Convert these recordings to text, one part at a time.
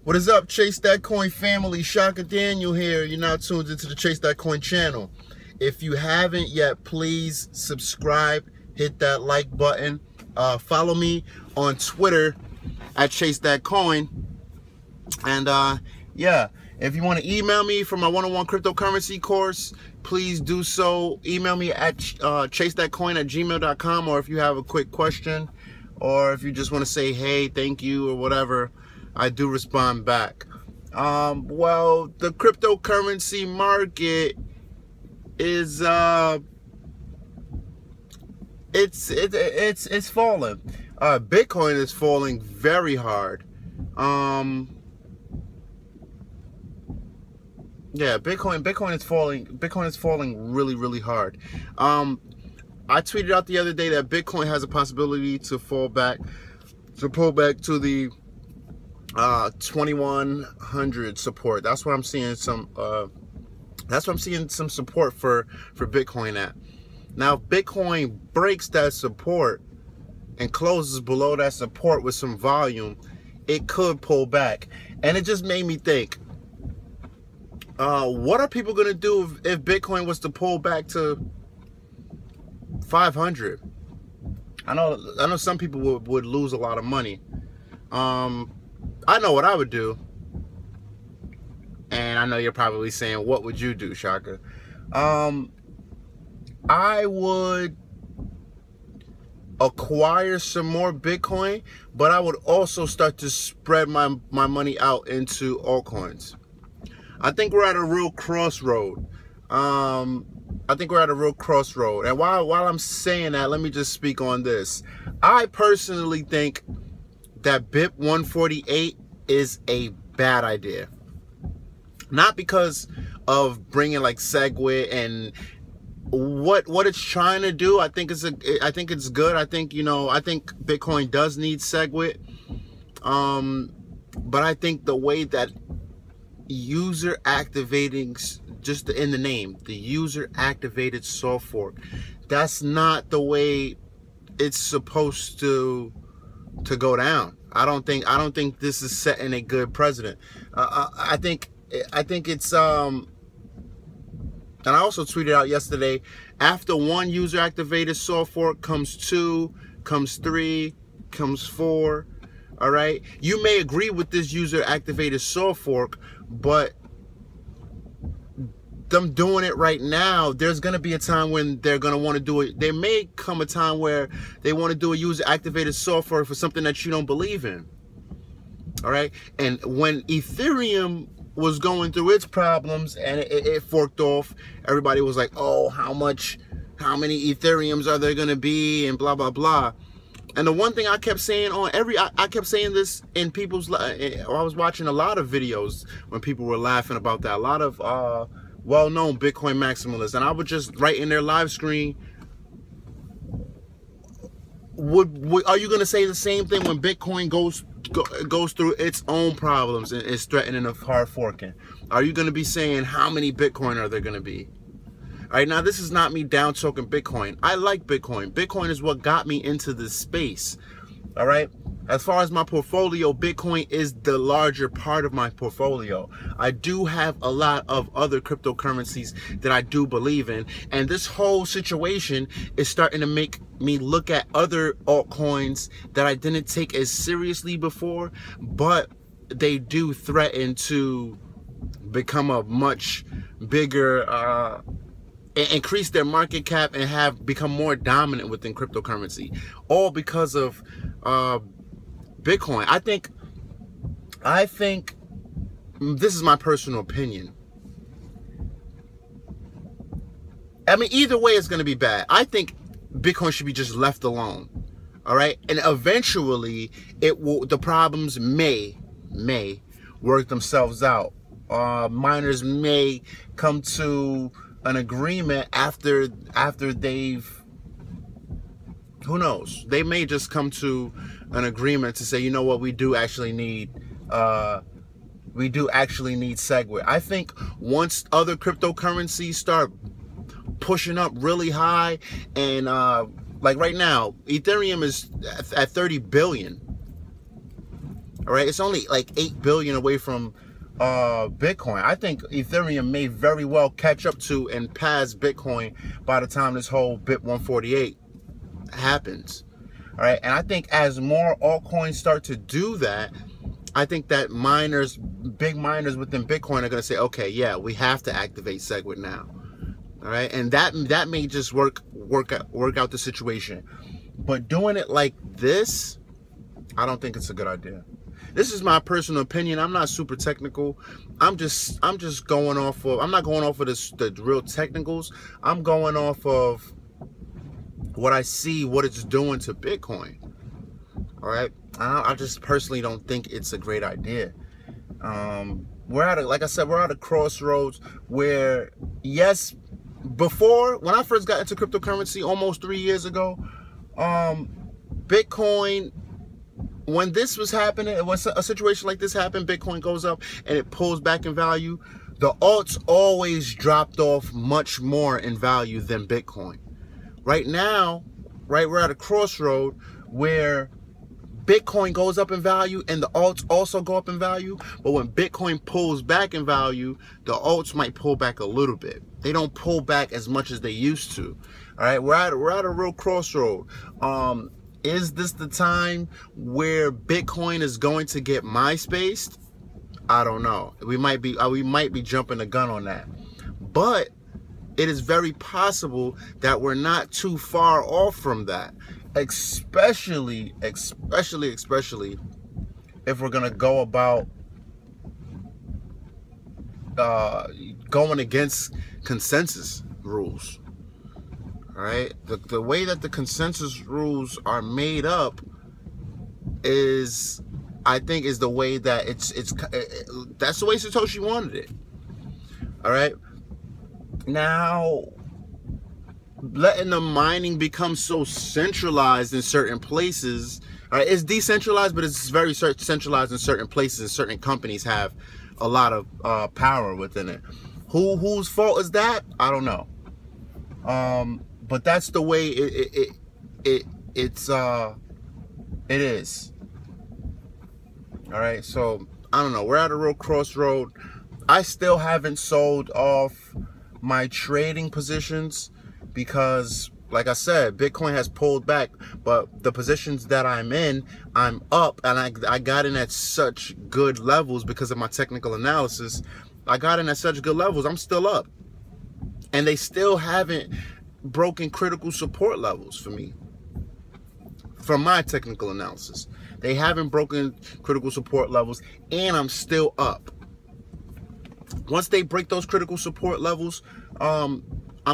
What is up, Chase That Coin family? Shaka Daniel here. You're now tuned into the Chase That Coin channel. If you haven't yet, please subscribe, hit that like button. Follow me on Twitter at Chase That Coin. And yeah, if you want to email me for my one-on-one cryptocurrency course, please do so. Email me at chasethatcoin@gmail.com, or if you have a quick question, or if you just want to say hey, thank you, or whatever, I do respond back. Well, the cryptocurrency market is it's falling. Bitcoin is falling very hard. Yeah, Bitcoin is falling really hard. I tweeted out the other day that Bitcoin has a possibility to pull back to the 2100 support. That's what I'm seeing some support for Bitcoin at. Now, if Bitcoin breaks that support and closes below that support with some volume, it could pull back. And it just made me think, what are people going to do if Bitcoin was to pull back to 500? I know some people would lose a lot of money. I know what I would do. And I know you're probably saying, what would you do, Shaka? I would acquire some more Bitcoin, but I would also start to spread my money out into altcoins. I think we're at a real crossroad. And while I'm saying that, let me just speak on this. I personally think that BIP 148 is a bad idea. Not because of bringing like SegWit and what it's trying to do. I think it's good. I think Bitcoin does need SegWit. But I think the way that user activating, just in the name, the user activated soft fork, that's not the way it's supposed to go down. I don't think this is setting a good precedent. I think it's and I also tweeted out yesterday, after one user activated soft fork comes 2, comes 3, comes 4. All right, you may agree with this user activated soft fork, but them doing it right now, there's going to be a time when they're going to want to do it. There may come a time where they want to do a user activated soft fork for something that you don't believe in. All right, and when Ethereum was going through its problems and it forked off, everybody was like, oh, how many Ethereums are there going to be, and blah blah blah. And the one thing I kept saying I kept saying this in people's, I was watching a lot of videos when people were laughing about that. A lot of well-known Bitcoin maximalists, and I would just write in their live screen, are you going to say the same thing when Bitcoin goes through its own problems and is threatening of hard forking? Are you going to be saying, how many Bitcoin are there going to be? All right, now this is not me down talking Bitcoin. I like Bitcoin. Bitcoin is what got me into this space. All right, as far as my portfolio, Bitcoin is the larger part of my portfolio. I do have a lot of other cryptocurrencies that I do believe in, and this whole situation is starting to make me look at other altcoins that I didn't take as seriously before, but they do threaten to become a much bigger increase their market cap and have become more dominant within cryptocurrency, all because of Bitcoin. I think this is my personal opinion. I mean, either way it's going to be bad. I think Bitcoin should be just left alone. All right, and eventually the problems may work themselves out. Miners may come to an agreement after they've, who knows, they may just come to an agreement to say, you know what, we do actually need SegWit. I think once other cryptocurrencies start pushing up really high, and like right now Ethereum is at 30 billion. All right, it's only like 8 billion away from Bitcoin. I think Ethereum may very well catch up to and pass Bitcoin by the time this whole BIP 148 happens. All right, and I think as more altcoins start to do that, I think that miners, big miners within Bitcoin are going to say, okay, yeah, we have to activate SegWit now. All right, and that may just work out the situation. But doing it like this, I don't think it's a good idea. This is my personal opinion. I'm not super technical. I'm just going off of, I'm not going off of the real technicals. I'm going off of what I see, what it's doing to Bitcoin. All right. I just personally don't think it's a great idea. We're at like I said, we're at a crossroads where, yes, before, when I first got into cryptocurrency almost 3 years ago, Bitcoin, when this was happening, when a situation like this happened, Bitcoin goes up and it pulls back in value, the alts always dropped off much more in value than Bitcoin. Right now, right, we're at a crossroad where Bitcoin goes up in value and the alts also go up in value. But when Bitcoin pulls back in value, the alts might pull back a little bit. They don't pull back as much as they used to. All right, we're at a real crossroad. Is this the time where Bitcoin is going to get MySpaced? I don't know. We might be jumping the gun on that. But it is very possible that we're not too far off from that. Especially if we're gonna go about going against consensus rules. All right, the way that the consensus rules are made up is, I think, is the way that that's the way Satoshi wanted it. All right, now letting the mining become so centralized in certain places. All right, it's decentralized, but it's very centralized in certain places, and certain companies have a lot of power within it. Whose fault is that? I don't know. But that's the way it is. All right, so I don't know. We're at a real crossroad. I still haven't sold off my trading positions because, like I said, Bitcoin has pulled back, but the positions that I'm in, I'm up, and I got in at such good levels because of my technical analysis. I got in at such good levels. I'm still up, and they still haven't broken critical support levels for me. From my technical analysis, they haven't broken critical support levels, and I'm still up. Once they break those critical support levels, I'm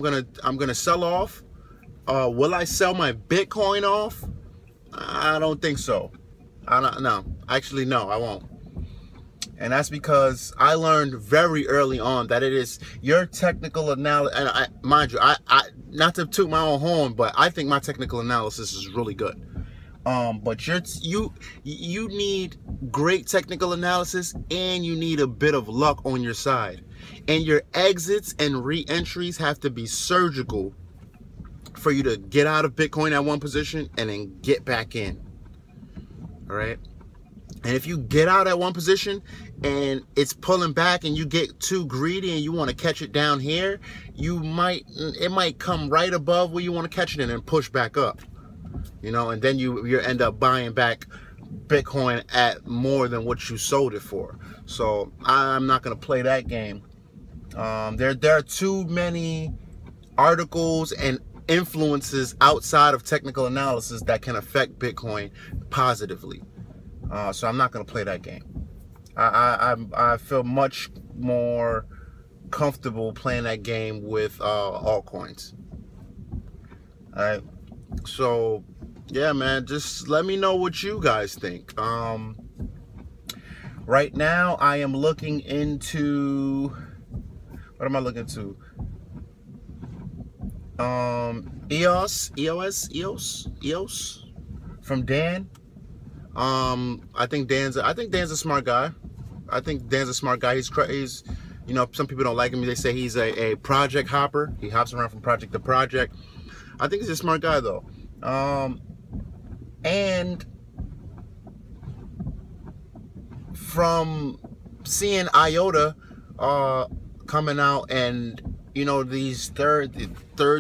gonna sell off. Will I sell my Bitcoin off? I don't think so. No, actually, no, I won't. And that's because I learned very early on that it is your technical analysis. And mind you, I not to toot my own horn, but I think my technical analysis is really good. But you need great technical analysis, and you need a bit of luck on your side. And your exits and re-entries have to be surgical for you to get out of Bitcoin at one position and then get back in. All right. And if you get out at one position and it's pulling back and you get too greedy and you want to catch it down here, it might come right above where you want to catch it and then push back up. You know, and then you end up buying back Bitcoin at more than what you sold it for. So I'm not going to play that game. There are too many articles and influences outside of technical analysis that can affect Bitcoin positively. So I'm not going to play that game. I feel much more comfortable playing that game with altcoins. All right. So yeah, man, just let me know what you guys think. Right now I am looking into, what am I looking to? EOS from Dan. I think Dan's a smart guy. He's, you know, some people don't like him. They say he's a project hopper. He hops around from project to project. I think he's a smart guy though. And from seeing IOTA coming out, and you know, these third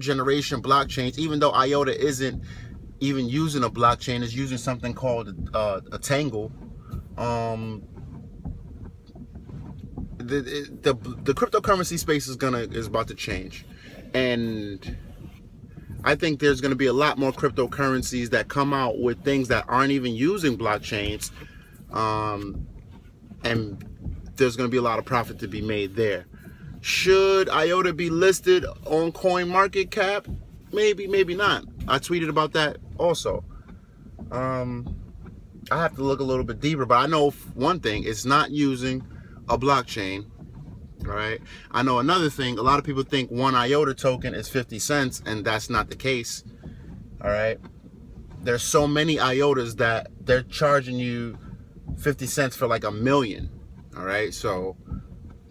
generation blockchains, even though IOTA isn't even using a blockchain, is using something called a Tangle. The cryptocurrency space is about to change, and I think there's going to be a lot more cryptocurrencies that come out with things that aren't even using blockchains, and there's going to be a lot of profit to be made there. Should IOTA be listed on CoinMarketCap? Maybe, maybe not. I tweeted about that also. I have to look a little bit deeper, but I know one thing: it's not using a blockchain. All right. I know another thing: a lot of people think one IOTA token is 50 cents, and that's not the case. All right. There's so many IOTAs that they're charging you 50 cents for like a million. All right. So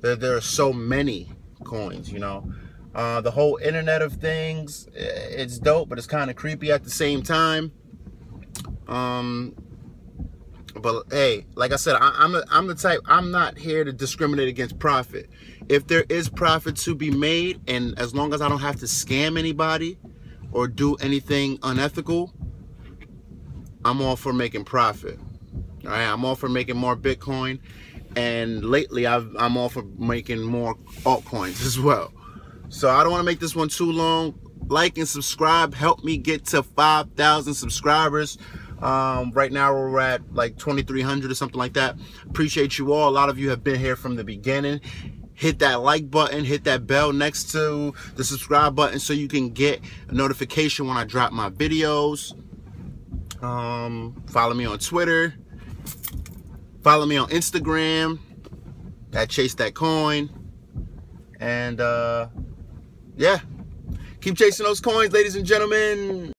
there are so many coins, you know. The whole Internet of Things, it's dope, but it's kind of creepy at the same time. But hey, like I said, I'm the type, I'm not here to discriminate against profit. If there is profit to be made, and as long as I don't have to scam anybody or do anything unethical, I'm all for making profit. All right, I'm all for making more Bitcoin, and lately I'm all for making more altcoins as well. So I don't want to make this one too long. Like and subscribe. Help me get to 5,000 subscribers. Right now we're at like 2,300 or something like that. Appreciate you all. A lot of you have been here from the beginning. Hit that like button, hit that bell next to the subscribe button so you can get a notification when I drop my videos. Follow me on Twitter. Follow me on Instagram at Chase That Coin. And yeah, keep chasing those coins, ladies and gentlemen.